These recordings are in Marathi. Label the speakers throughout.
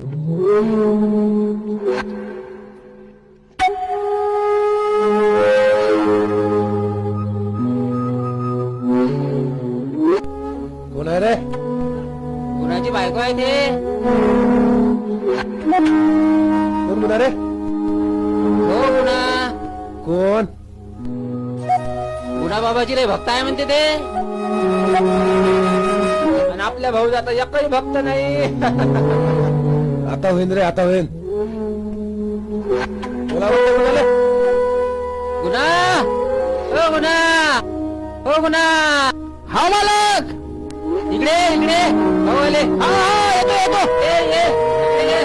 Speaker 1: कोण आहे रे?
Speaker 2: कुणाची बायको आहे ते?
Speaker 1: कोण म्हणा रे?
Speaker 2: हो गुणा.
Speaker 1: कोण?
Speaker 2: गुणा बाबाची रे भक्त आहे म्हणते ते. आणि आपल्या भाऊ जाता एकही भक्त नाही.
Speaker 1: आता होईन रे, आता होईन. बोला बोला.
Speaker 2: गुणा, हो गुणा, हो गुणा. हा मालक, इकडे इकडे. हो आले. हा हा, येतो येतो. ये ये ये.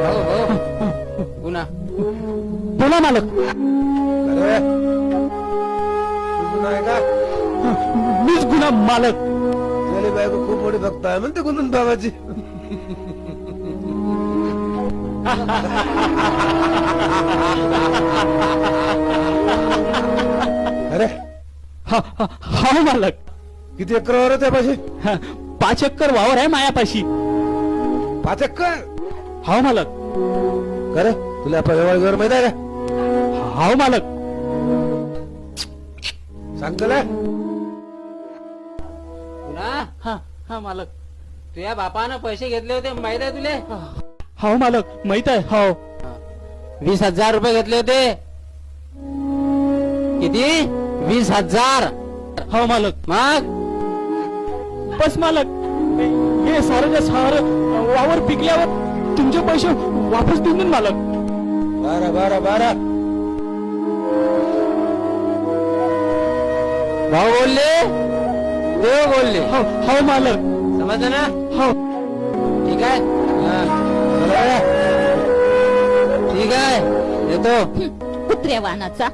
Speaker 2: हो हो गुणा.
Speaker 3: बोला मालक.
Speaker 1: अरे आहे का?
Speaker 3: मीच गुन्हा मालक.
Speaker 1: गेली बायको खूप मोठी भक्त आहे म्हणते कुंदन बाबाची. अरे
Speaker 3: हा मालक.
Speaker 1: किती एकर वावर आहे त्यापाशी?
Speaker 3: 5 एकर वावर आहे मायापाशी.
Speaker 1: 5 एकर?
Speaker 3: हा मालक.
Speaker 1: अरे तुला व्यवहार माहित आहे का?
Speaker 3: हा मालक.
Speaker 1: सांग तुला.
Speaker 2: गुणा,
Speaker 3: हा हा मालक.
Speaker 2: तुझ्या बापानं पैसे घेतले होते माहित आहे तुले?
Speaker 3: हो मालक, माहित आहे. हो
Speaker 2: 20,000 रुपये घेतले होते. किती? 20,000.
Speaker 3: हो मालक.
Speaker 2: मग
Speaker 3: बस मालक, हे सारं सारं वावर पिकल्यावर तुमचे पैसे वापस देऊन देईन मालक.
Speaker 1: 12
Speaker 2: भाऊ बोलले, देव बोलले.
Speaker 3: हो हो मालक.
Speaker 2: समजलं ना?
Speaker 3: हो
Speaker 2: ठीक आहे. हा. ठीक आहे, येतो.
Speaker 4: कुत्र्या वाहनाचा